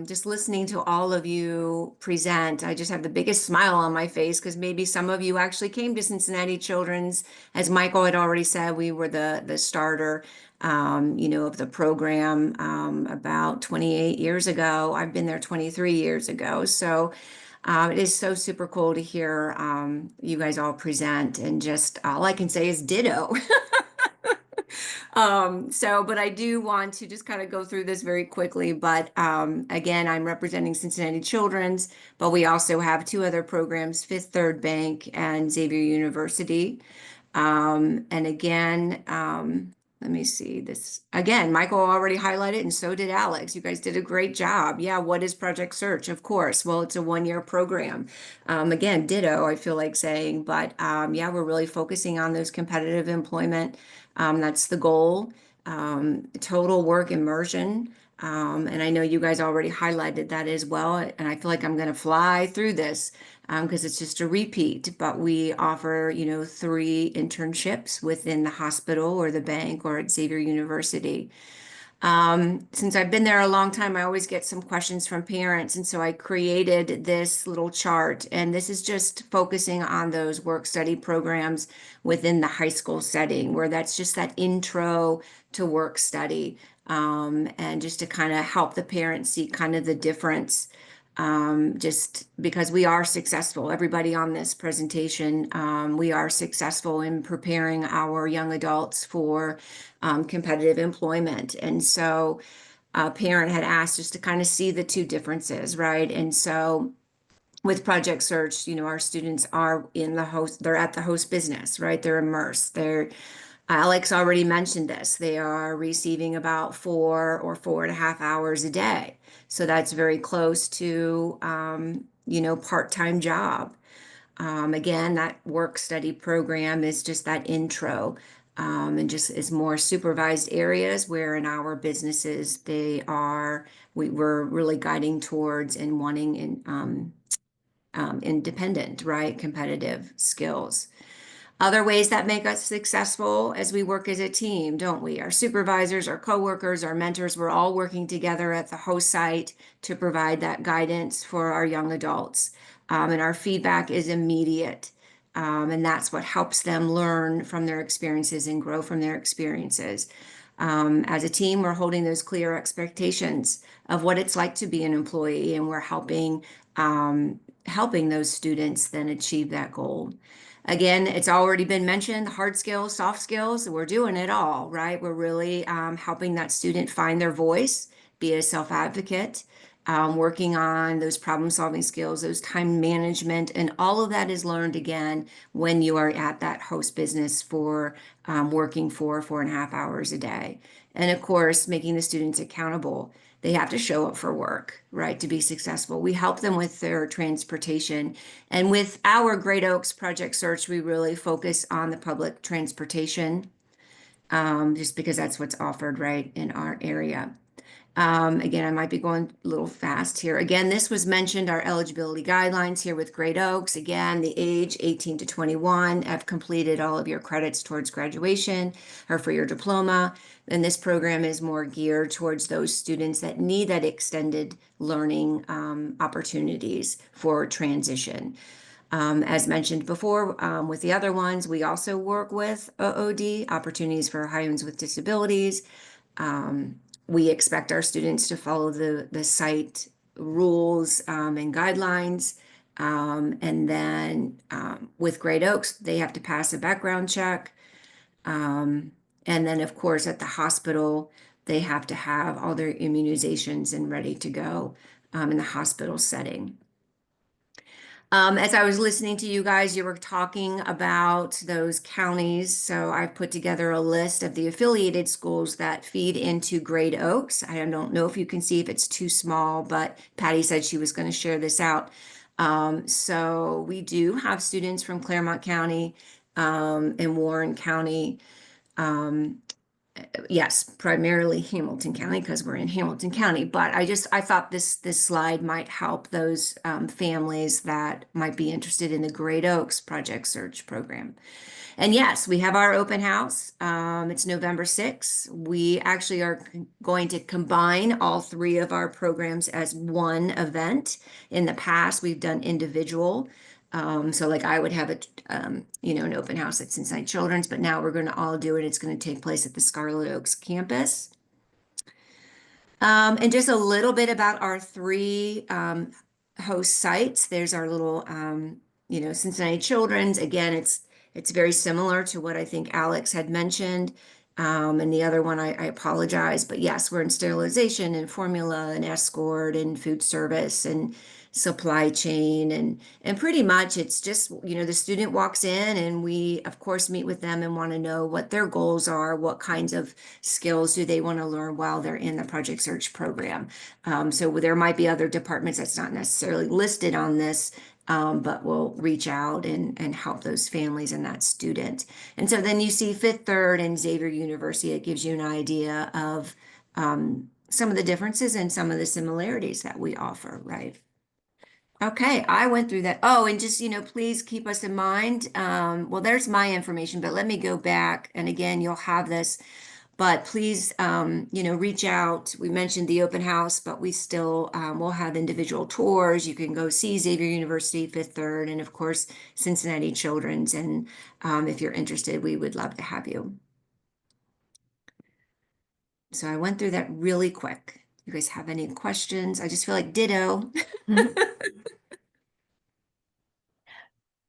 S9: just listening to all of you present, I just have the biggest smile on my face because maybe some of you actually came to Cincinnati Children's. As Michael had already said, we were the starter, of the program about 28 years ago. I've been there 23 years ago. So it is so super cool to hear you guys all present, and just all I can say is ditto. But I do want to just kind of go through this very quickly. But again, I'm representing Cincinnati Children's, but we also have 2 other programs, Fifth Third Bank and Xavier University. And again, let me see this. Again, Michael already highlighted and so did Alex. You guys did a great job. Yeah, what is Project Search? Of course. Well, it's a one-year program. Again, ditto, I feel like saying, but yeah, we're really focusing on those competitive employment. That's the goal. Total work immersion. And I know you guys already highlighted that as well. And I feel like I'm going to fly through this because it's just a repeat, but we offer, 3 internships within the hospital or the bank or at Xavier University. Since I've been there a long time, I always get some questions from parents. And so I created this little chart, and this is just focusing on those work study programs within the high school setting, where that's just that intro to work study. And just to kind of help the parents see kind of the difference, just because we are successful. Everybody on this presentation, we are successful in preparing our young adults for competitive employment. And so a parent had asked just to kind of see the 2 differences, right? And so with Project Search, our students are in the host, they're at the host business, right? They're immersed. Alex already mentioned this. They are receiving about 4 or 4.5 hours a day. So that's very close to, part-time job. Again, that work study program is just that intro, and just is more supervised areas where in our businesses, we're really guiding towards and wanting independent, right? Competitive skills. Other ways that make us successful as we work as a team, don't we? Our supervisors, our coworkers, our mentors, we're all working together at the host site to provide that guidance for our young adults. And our feedback is immediate. And that's what helps them learn from their experiences and grow from their experiences. As a team, we're holding those clear expectations of what it's like to be an employee, and we're helping those students then achieve that goal. Again, it's already been mentioned, hard skills, soft skills, we're doing it all, right? We're really helping that student find their voice, be a self-advocate, working on those problem-solving skills, those time management, and all of that is learned again when you are at that host business for working 4.5 hours a day. And of course, making the students accountable. They have to show up for work, right, to be successful. We help them with their transportation. And with our Great Oaks Project Search, we really focus on the public transportation, just because that's what's offered, right, in our area. Again, I might be going a little fast here. Again, this was mentioned, our eligibility guidelines here with Great Oaks. Again, the age 18 to 21 have completed all of your credits towards graduation or for your diploma. And this program is more geared towards those students that need that extended learning opportunities for transition. As mentioned before, with the other ones, we also work with OOD, Opportunities for Ohioans with Disabilities. We expect our students to follow the site rules and guidelines. And then with Great Oaks, they have to pass a background check. And then, of course, at the hospital, they have to have all their immunizations and ready to go in the hospital setting. As I was listening to you guys, you were talking about those counties. So I've put together a list of the affiliated schools that feed into Great Oaks. I don't know if you can see if it's too small, but Patty said she was going to share this out. So we do have students from Claremont County and Warren County. Yes, primarily Hamilton County because we're in Hamilton County, but I thought this slide might help those families that might be interested in the Great Oaks Project Search program. And yes, we have our open house. It's November 6th. We actually are going to combine all 3 of our programs as one event. In the past, we've done individual. So like I would have an open house at Cincinnati Children's, but now we're going to all do it. It's going to take place at the Scarlet Oaks campus. And just a little bit about our 3 host sites. There's our little, Cincinnati Children's. Again, it's very similar to what I think Alex had mentioned. And the other one, I apologize, but yes, we're in sterilization and formula and escort and food service and supply chain and pretty much it's just, the student walks in and we of course meet with them and want to know what their goals are, what kinds of skills do they want to learn while they're in the Project Search program. So there might be other departments that's not necessarily listed on this, but we'll reach out and help those families and that student. And so then you see Fifth Third and Xavier University. It gives you an idea of some of the differences and some of the similarities that we offer, right? Okay, I went through that. Oh, and just, please keep us in mind. Well, there's my information, but let me go back. And again, you'll have this, but please, reach out. We mentioned the open house, but we still will have individual tours. You can go see Xavier University, Fifth Third, and of course, Cincinnati Children's. And if you're interested, we would love to have you. So I went through that really quick. You guys have any questions? I just feel like ditto.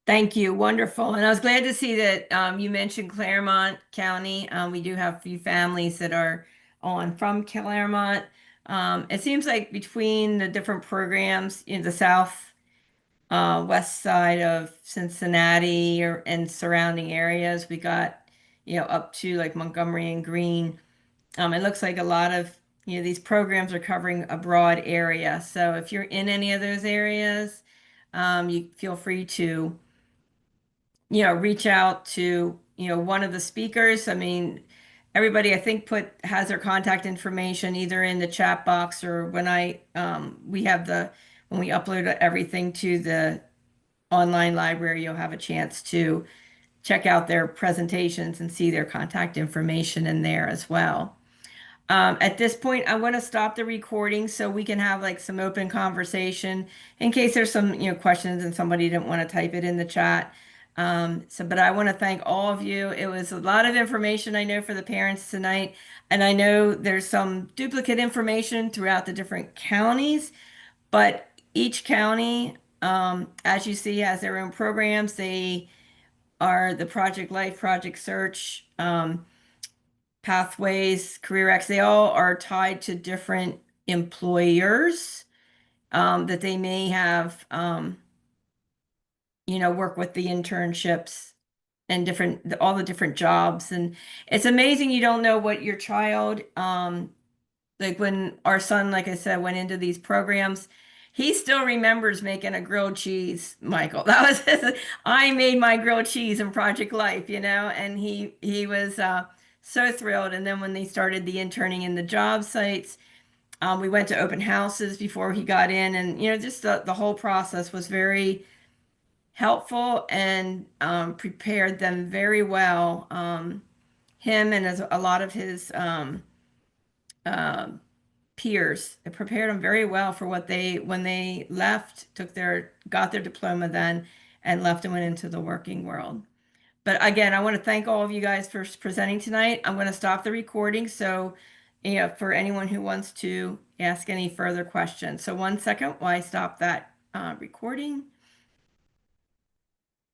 S1: Thank you. Wonderful. And I was glad to see that you mentioned Claremont County. We do have a few families that are on from Claremont. It seems like between the different programs in the south west side of Cincinnati and surrounding areas, we got, up to like Montgomery and Greene. It looks like a lot of, these programs are covering a broad area. So if you're in any of those areas, you feel free to, reach out to, one of the speakers. I mean, everybody I think has their contact information either in the chat box or when we upload everything to the online library, you'll have a chance to check out their presentations and see their contact information in there as well. At this point, I want to stop the recording so we can have like some open conversation in case there's some, questions and somebody didn't want to type it in the chat. But I want to thank all of you. It was a lot of information, I know, for the parents tonight. And I know there's some duplicate information throughout the different counties, but each county, as you see, has their own programs. They are the Project Life, Project Search, Pathways, CareerX, they all are tied to different employers that they may have, work with the internships and all the different jobs. And it's amazing you don't know what your child, like when our son, like I said, went into these programs, he still remembers making a grilled cheese, Michael. That was I made my grilled cheese in Project Life, and he was so thrilled. And then when they started the interning in the job sites, we went to open houses before he got in, and just the whole process was very helpful and prepared them very well. Him and a lot of his peers, it prepared them very well for when they left, got their diploma then, and left and went into the working world. But again, I want to thank all of you guys for presenting tonight. I'm going to stop the recording. So, for anyone who wants to ask any further questions. So 1 second while I stop that recording.